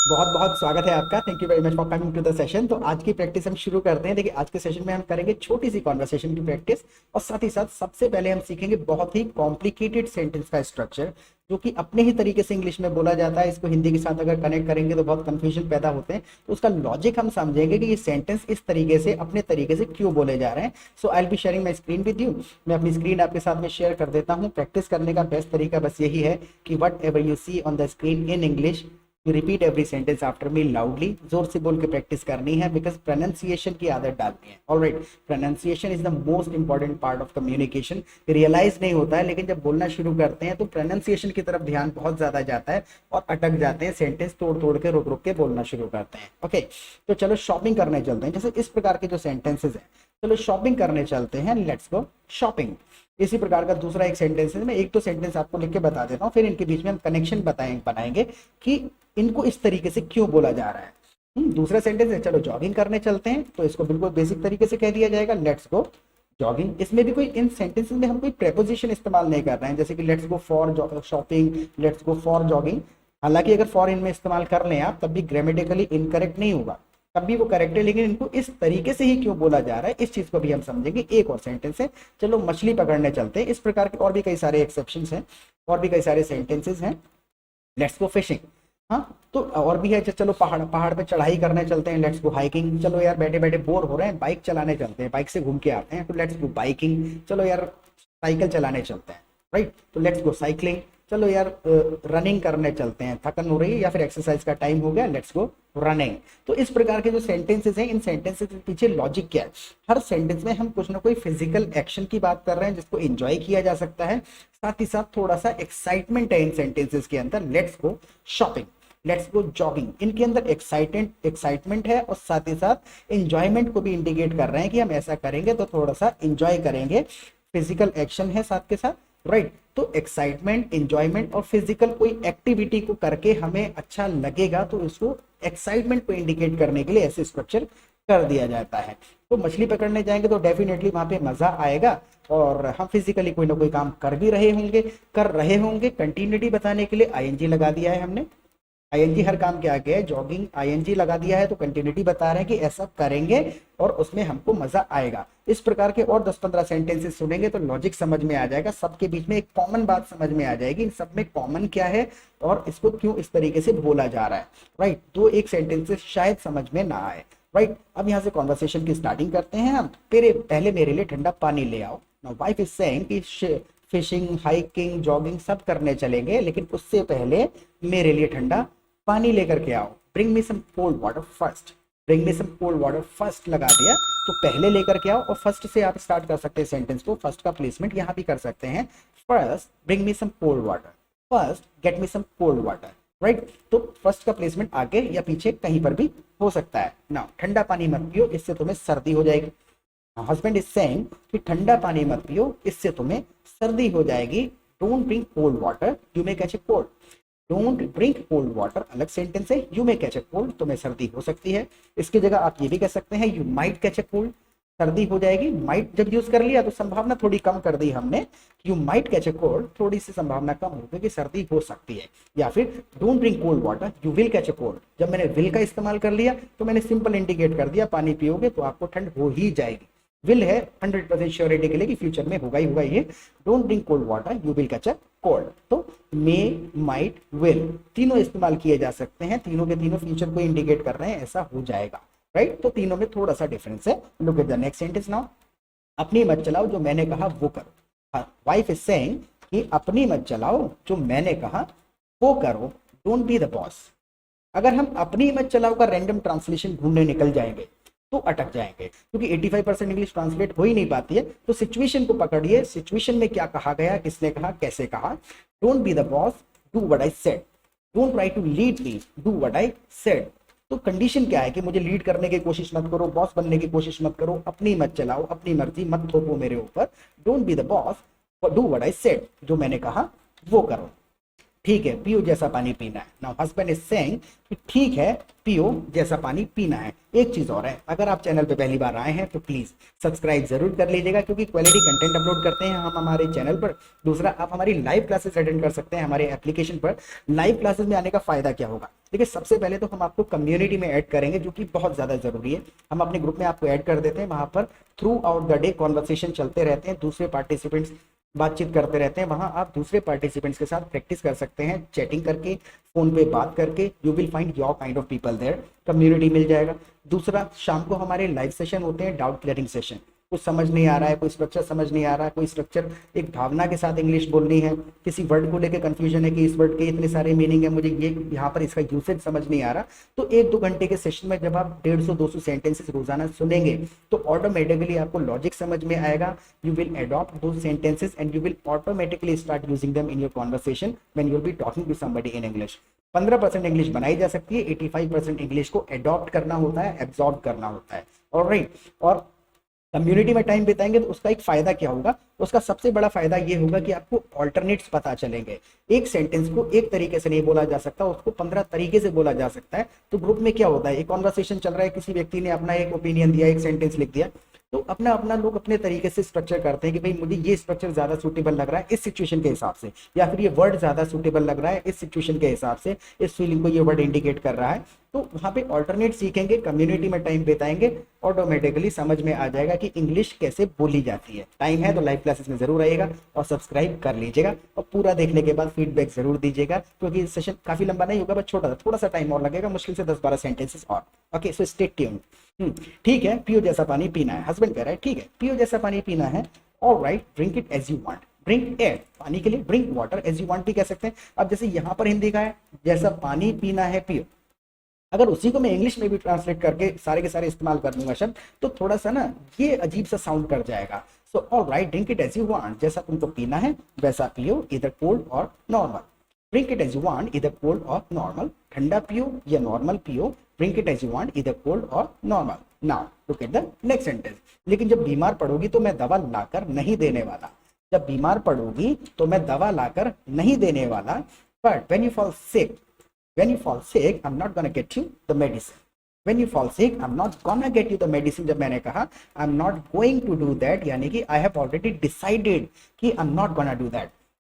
बहुत बहुत स्वागत है आपका। Thank you very much for coming to the session. तो आज की प्रैक्टिस हम शुरू करते हैं। देखिए, आज के सेशन में हम करेंगे छोटी सी कॉन्वर्सेशन की प्रैक्टिस, और साथ ही साथ सबसे पहले हम सीखेंगे बहुत ही कॉम्प्लिकेटेड सेंटेंस का स्ट्रक्चर, जो कि अपने ही तरीके से इंग्लिश में बोला जाता है। इसको हिंदी के साथ अगर कनेक्ट करेंगे तो बहुत कंफ्यूजन पैदा होते हैं। तो उसका लॉजिक हम समझेंगे कि ये सेंटेंस इस तरीके से अपने तरीके से क्यों बोले जा रहे हैं। So I will be sharing my screen with you. मैं अपनी स्क्रीन आपके साथ में शेयर कर देता हूँ। प्रैक्टिस करने का बेस्ट तरीका बस यही है कि whatever you see on the screen in English, you repeat every sentence after me loudly. जोर से बोल के प्रैक्टिस करनी है, बिकॉज प्रोनाउंसिएशन की आदत डालनी है। Alright, pronunciation is the most important part of communication. Realise नहीं होता है, लेकिन जब बोलना शुरू करते हैं तो प्रोनाउंसिएशन की तरफ ध्यान बहुत ज्यादा जाता है और अटक जाते हैं। सेंटेंस तोड़ तोड़ के रुक रुक के बोलना शुरू करते हैं। ओके, तो चलो शॉपिंग करने चलते हैं। जैसे इस प्रकार के जो सेंटेंसेस हैं, चलो शॉपिंग करने चलते हैं, लेट्स गो शॉपिंग। इसी प्रकार का दूसरा एक सेंटेंस है। मैं एक तो सेंटेंस आपको लिख के बता देता हूँ, फिर इनके बीच में हम कनेक्शन बनाएंगे कि इनको इस तरीके से क्यों बोला जा रहा है। दूसरा सेंटेंस है, चलो जॉगिंग करने चलते हैं। तो इसको बिल्कुल बेसिक तरीके से कह दिया जाएगा, लेट्स गो जॉगिंग। इसमें भी कोई, इन सेंटेंसेस में हम कोई प्रेपोजिशन इस्तेमाल नहीं कर रहे हैं, जैसे कि let's go for shopping, let's go for jogging. हालांकि अगर फॉर इनमें इस्तेमाल कर लें आप, तब भी ग्रामेटिकली इनकरेक्ट नहीं होगा, तब भी वो करेक्ट है। लेकिन इनको इस तरीके से ही क्यों बोला जा रहा है, इस चीज को भी हम समझेंगे। एक और सेंटेंस है, चलो मछली पकड़ने चलते हैं। इस प्रकार के और भी कई सारे एक्सेप्शंस हैं, और भी कई सारे सेंटेंसेस हैं। Let's go fishing. हाँ, तो और भी है, चलो पहाड़ पहाड़ पे चढ़ाई करने चलते हैं, लेट्स गो हाइकिंग। चलो यार बैठे बैठे बोर हो रहे हैं, बाइक चलाने चलते हैं, बाइक से घूम के आते हैं, तो लेट्स गो बाइकिंग। चलो यार साइकिल चलाने चलते हैं, राइट, तो लेट्स गो साइकिलिंग। चलो यार रनिंग करने चलते हैं, थकन हो रही है या फिर एक्सरसाइज का टाइम हो गया, लेट्स गो रनिंग। तो इस प्रकार के जो सेंटेंसेस हैं, इन सेंटेंसेस के पीछे लॉजिक क्या है? हर सेंटेंस में हम कुछ ना कोई फिजिकल एक्शन की बात कर रहे हैं जिसको एंजॉय किया जा सकता है। साथ ही साथ थोड़ा सा एक्साइटमेंट है इन सेंटेंसेस के अंदर। Let's go shopping, let's go jogging, इनके अंदर एक्साइटमेंट है, और साथ ही साथ इंजॉयमेंट को भी इंडिकेट कर रहे हैं कि हम ऐसा करेंगे तो थोड़ा सा इंजॉय करेंगे। फिजिकल एक्शन है साथ के साथ, राइट। तो एक्साइटमेंट, इंजॉयमेंट और फिजिकल कोई एक्टिविटी को करके हमें अच्छा लगेगा, तो इसको एक्साइटमेंट को इंडिकेट करने के लिए ऐसे स्ट्रक्चर कर दिया जाता है। तो मछली पकड़ने जाएंगे तो डेफिनेटली वहां पे मजा आएगा, और हम फिजिकली कोई ना कोई काम कर भी रहे होंगे। कंटिन्यूटी बताने के लिए आईएनजी लगा दिया है हमने। आईएनजी हर काम के आगे है। जॉगिंग आईएनजी लगा दिया है, तो कंटिन्यूटी बता रहे हैं कि ऐसा करेंगे और उसमें हमको मजा आएगा। इस प्रकार के और 10-15 सेंटेंसेस सुनेंगे तो लॉजिक समझ में आ जाएगा। सबके बीच में एक कॉमन बात समझ में आ जाएगी, इन सब में कॉमन क्या है और इसको क्यों इस तरीके से बोला जा रहा है, राइट। दो एक सेंटेंसेस शायद समझ में ना आए, राइट। अब यहाँ से कॉन्वर्सेशन की स्टार्टिंग करते हैं हम। पहले मेरे लिए ठंडा पानी ले आओ। नाउ वाइफ इज सेइंग कि फिशिंग, हाइकिंग, जॉगिंग सब करने चलेंगे, लेकिन उससे पहले मेरे लिए ठंडा पानी लेकर के आओ। Bring me some cold water first. Bring me some cold water first लगा दिया, तो पहले लेकर के आओ, और फर्स्ट से आप स्टार्ट कर सकते हैं सेंटेंस को। फर्स्ट का प्लेसमेंट यहाँ भी कर सकते हैं। First bring me some cold water, first get me some cold water, right. तो फर्स्ट का प्लेसमेंट आगे या पीछे कहीं पर भी हो सकता है ना। ठंडा पानी मत पियो, इससे तुम्हें सर्दी हो जाएगी। हस्बैंड इज सेइंग कि ठंडा पानी मत पियो, इससे तुम्हें सर्दी हो जाएगी। Don't drink cold water, you may catch a cold. Don't drink cold water अलग सेंटेंस है। You may catch a cold, तुम्हें सर्दी हो सकती है। इसकी जगह आप ये भी कह सकते हैं, you might catch a cold, सर्दी हो जाएगी। माइट जब यूज कर लिया तो संभावना थोड़ी कम कर दी हमने। You might catch a cold, थोड़ी सी संभावना कम हो गई कि सर्दी हो सकती है। या फिर don't drink cold water, you will catch a cold. जब मैंने विल का इस्तेमाल कर लिया तो मैंने सिंपल इंडिकेट कर दिया, पानी पियोगे तो आपको ठंड हो ही जाएगी। विल है 100% श्योरिटी के लिए कि फ्यूचर में होगा ही होगा ये। Don't drink cold water, you will catch a cold. तो मे, माइट, विल तीनों इस्तेमाल किए जा सकते हैं। तीनों के तीनों फ्यूचर को इंडिकेट कर रहे हैं, ऐसा हो जाएगा, राइट। तो तीनों में थोड़ा सा डिफरेंस है। Look at the next sentence now. अपनी मत चलाओ, जो मैंने कहा वो करो। वाइफ इज सेइंग कि अपनी मत चलाओ, जो मैंने कहा वो करो। Don't be the boss. अगर हम अपनी मत चलाओ का रैंडम ट्रांसलेशन ढूंढने निकल जाएंगे तो अटक जाएंगे, क्योंकि 85% इंग्लिश ट्रांसलेट हो ही नहीं पाती है। तो सिचुएशन को पकड़िए, सिचुएशन में क्या कहा गया, किसने कहा, कैसे कहा। Don't be the boss, do what I said. Don't try to lead me, do what I said. तो कंडीशन क्या है कि मुझे लीड करने की कोशिश मत करो, बॉस बनने की कोशिश मत करो, अपनी मत चलाओ, अपनी मर्जी मत थोपो मेरे ऊपर। Don't be the boss, do what I said, जो मैंने कहा वो करो। ठीक है पियो जैसा पानी पीना है। नाउ हस्बैंड इज सेइंग कि ठीक है पियो जैसा पानी पीना है। एक चीज और है, अगर आप चैनल पे पहली बार आए हैं तो प्लीज सब्सक्राइब जरूर कर लीजिएगा, क्योंकि क्वालिटी कंटेंट अपलोड करते हैं हम हमारे चैनल पर। दूसरा, आप हमारी लाइव क्लासेस अटेंड कर सकते हैं हमारे एप्लीकेशन पर। लाइव क्लासेस में आने का फायदा क्या होगा, देखिए सबसे पहले तो हम आपको कम्युनिटी में ऐड करेंगे, जो कि बहुत ज्यादा जरूरी है। हम अपने ग्रुप में आपको ऐड कर देते हैं, वहां पर through out the day conversation चलते रहते हैं, दूसरे पार्टिसिपेंट्स बातचीत करते रहते हैं। वहां आप दूसरे पार्टिसिपेंट्स के साथ प्रैक्टिस कर सकते हैं, चैटिंग करके, फोन पे बात करके। You will find your kind of people there, community मिल जाएगा। दूसरा, शाम को हमारे लाइव सेशन होते हैं, डाउट क्लियरिंग सेशन। कुछ समझ नहीं आ रहा है, कोई स्ट्रक्चर समझ नहीं आ रहा है, कोई स्ट्रक्चर एक भावना के साथ इंग्लिश बोलनी है, किसी वर्ड को लेकर कंफ्यूजन है कि इस वर्ड के इतने सारे मीनिंग है, मुझे ये यहाँ पर इसका यूसेज समझ नहीं आ रहा, तो 1-2 घंटे के सेशन में जब आप 150-200 सेंटेंसेस रोजाना सुनेंगे तो ऑटोमेटिकली आपको लॉजिक समझ में आएगा। You will adopt those sentences and you will automatically start using them in your conversation when you will be talking to somebody in English. 15% English बनाई जा सकती है, 85% इंग्लिश को अडॉप्ट करना होता है, एब्जॉर्ब करना होता है। ऑलराइट, और कम्युनिटी में टाइम बिताएंगे तो उसका एक फायदा क्या होगा, उसका सबसे बड़ा फायदा ये होगा कि आपको ऑल्टरनेट्स पता चलेंगे। एक सेंटेंस को एक तरीके से नहीं बोला जा सकता, उसको 15 तरीके से बोला जा सकता है। तो ग्रुप में क्या होता है, एक कॉन्वर्सेशन चल रहा है, किसी व्यक्ति ने अपना एक ओपिनियन दिया, एक सेंटेंस लिख दिया, तो अपना अपना लोग अपने तरीके से स्ट्रक्चर करते हैं कि भाई मुझे ये स्ट्रक्चर ज्यादा सूटेबल लग रहा है इस सिचुएशन के हिसाब से, या फिर ये वर्ड ज्यादा सूटेबल लग रहा है इस सिचुएशन के हिसाब से, इस फीलिंग को ये वर्ड इंडिकेट कर रहा है। तो वहां पे ऑल्टरनेट सीखेंगे, कम्युनिटी में टाइम बिताएंगे, ऑटोमेटिकली समझ में आ जाएगा कि इंग्लिश कैसे बोली जाती है। टाइम है तो लाइव क्लासेस में जरूर आइएगा और सब्सक्राइब कर लीजिएगा, और पूरा देखने के बाद फीडबैक जरूर दीजिएगा, क्योंकि सेशन काफी लंबा नहीं होगा, बस छोटा सा, थोड़ा सा टाइम और लगेगा, मुश्किल से 10-12 सेंटेंसेस और। Okay, so stay tuned. ठीक है, पियो जैसा पानी पीना है। हस्बैंड कह रहा है ठीक है पियो जैसा पानी पीना है। Alright, drink it as you want. Drink air, पानी के लिए drink water, as you want भी कह सकते हैं। अब जैसे यहाँ पर हिंदी का है, जैसा पानी पीना है पियो, अगर उसी को मैं इंग्लिश में भी ट्रांसलेट करके सारे के सारे इस्तेमाल कर दूंगा शब्द, तो थोड़ा सा ना ये अजीब सा साउंड कर जाएगा। So alright, drink it as you want, जैसा तुमको पीना है वैसा पियो, इधर कोल्ड और normal. Drink it as you want, इधर कोल्ड और नॉर्मल। ठंडा पियो या नॉर्मल पियो, drink it as you want, इधर कोल्ड और normal. Now look at the next sentence. लेकिन जब बीमार पड़ोगी तो मैं दवा लाकर नहीं देने वाला। जब बीमार पड़ोगी तो मैं दवा लाकर नहीं देने वाला। But when you fall sick, when you fall sick I'm not gonna get you the medicine. when you fall sick I'm not gonna get you the medicine, जब मैंने कहा I'm not going to do that, यानी कि I have already decided कि I'm not gonna do that।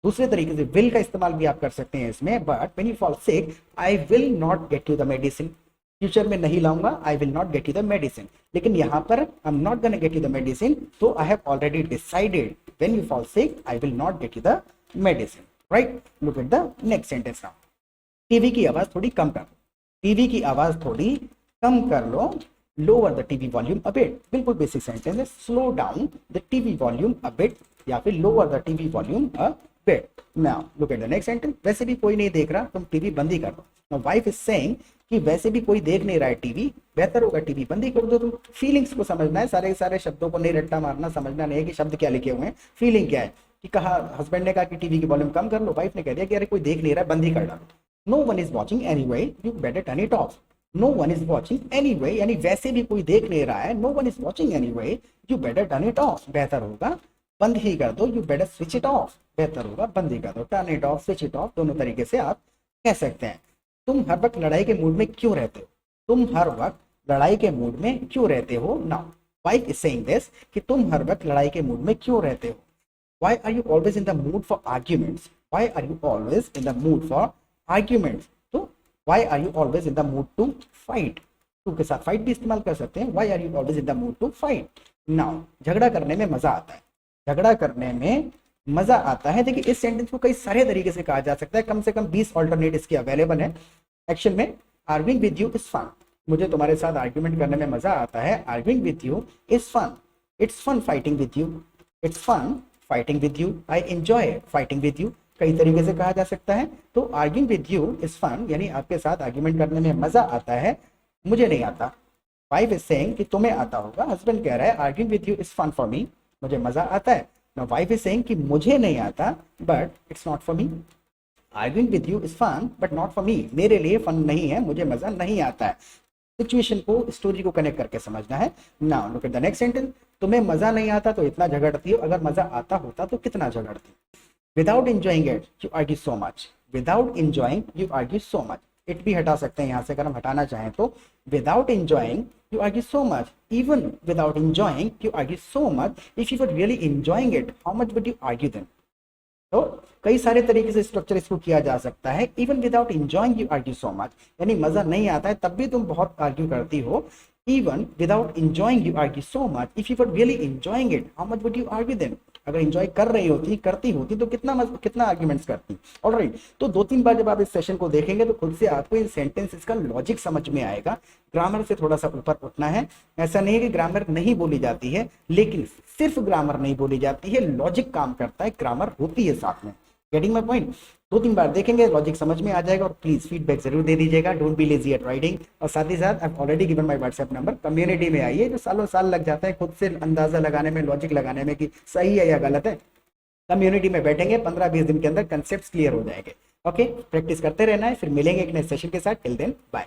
दूसरे तरीके से will का इस्तेमाल भी आप कर सकते हैं इसमें, but when you fall sick I will not get you the medicine। Future में नहीं लाऊंगा, I will not get you the medicine, लेकिन यहाँ पर I'm not gonna get you the medicine, तो I have already decided when you fall sick I will not get you the medicine, right? Look at the next sentence now। TV की आवाज थोड़ी कम कर लो। TV की आवाज थोड़ी कम कर लो। Lower the TV volume a bit, बिल्कुल बेसिक सेंटेंस है। Slow down the TV volume a bit, या फिर lower the TV volume a bit. Now look at the next sentence. वैसे भी कोई नहीं देख रहा, तुम टीवी बंद ही कर दो। नाउ वाइफ इज सेइंग कि वैसे भी कोई देख नहीं रहा है टीवी, बेहतर होगा टीवी बंद ही कर दो। तुम फीलिंग्स को समझना है, सारे सारे शब्दों को नहीं रट्टा मारना, समझना नहीं है कि शब्द क्या लिखे हुए हैं, फीलिंग क्या है। कि कहा, हस्बैंड ने कहा कि टीवी की वॉल्यूम कम कर लो, वाइफ ने कह दिया कि अरे कोई देख नहीं रहा है, बंद ही कर डालो। No one is watching anyway, you better turn it off. No one is watching anyway, यानी वैसे भी कोई देख नहीं रहा है। No one is watching anyway, you better turn it off, बेहतर होगा बंद ही कर दो। You better switch it off, बेहतर होगा बंद ही कर दो। Turn it off, switch it off, दोनों तरीके से आप कह सकते हैं। तुम हर वक्त लड़ाई के मूड में क्यों रहते हो? तुम हर वक्त लड़ाई के मूड में क्यों रहते हो? Now, wife is saying this कि तुम हर वक्त लड़ाई के मूड में क्यों रहते हो? Why are you always in the mood for arguments? Why are you always in the mood for arguments? तो why are you always in the mood to fight? To के साथ fight भी इस्तेमाल कर सकते हैं। Why are you always in the mood to fight? Now, झगड़ा करने में मजा आता है। झगड़ा करने में मजा आता है। देखिए इस सेंटेंस को कई सारे तरीके से कहा जा सकता है, कम से कम 20 ऑल्टरनेट इसके अवेलेबल है। एक्शन में arguing with you is fun, मुझे तुम्हारे साथ आर्ग्यूमेंट करने में मजा आता है। Arguing with you is fun, it's fun fighting with you, it's fun fighting with you, I enjoy fighting with you, कई तरीके से कहा जा सकता है। तो arguing with you is fun, यानी आपके साथ आर्ग्यूमेंट करने में मजा आता है, मुझे नहीं आता। वाइफ इज सेइंग कि तुम्हें आता होगा। हस्बैंड कह रहा है arguing with you is fun for me, मुझे मजा आता है। नाउ वाइफ इज सेइंग कि मुझे नहीं आता, but it's not for me. Arguing with you is fun but not for me, मेरे लिए फन नहीं है, मुझे मजा नहीं आता है। सिचुएशन को, स्टोरी को कनेक्ट करके समझना है। Now look at the next sentence. तुम्हें मजा नहीं आता तो इतना झगड़ती हो, अगर मजा आता होता तो कितना झगड़ती। Without enjoying it, you argue so much. Without enjoying you argue so much, it भी हटा सकते हैं यहाँ से अगर हम हटाना चाहें तो, without enjoying you argue so much, even without enjoying you argue so much, if you were really enjoying it how much would you argue then. तो कई सारे तरीके से स्ट्रक्चर इसको किया जा सकता है। Even without enjoying you argue so much, यानी मजा नहीं आता है तब भी तुम बहुत आर्ग्यू करती हो। Even without enjoying you argue so much, if you were really enjoying it how much would you argue then. अगर इंजॉय कर रही होती, करती होती, तो कितना आर्ग्यूमेंट्स करती। ऑलराइट, तो 2-3 बार जब आप इस सेशन को देखेंगे तो खुद से आपको इन सेंटेंसेस का लॉजिक समझ में आएगा। ग्रामर से थोड़ा सा ऊपर उठना है। ऐसा नहीं है कि ग्रामर नहीं बोली जाती है, लेकिन सिर्फ ग्रामर नहीं बोली जाती है, लॉजिक काम करता है, ग्रामर होती है साथ में। Getting my point. 2-3 बार देखेंगे, लॉजिक समझ में आ जाएगा। और प्लीज फीडबैक जरूर दे दीजिएगा, don't be lazy at writing. और साथ ही साथ I already given my WhatsApp number, community में आइए। जो सालों साल लग जाता है खुद से अंदाजा लगाने में, लॉजिक लगाने में कि सही है या गलत है, कम्युनिटी में बैठेंगे 15-20 दिन के अंदर कंसेप्ट क्लियर हो जाएंगे। ओके, प्रैक्टिस करते रहना है। फिर मिलेंगे एक नए सेशन के साथ। Till then bye.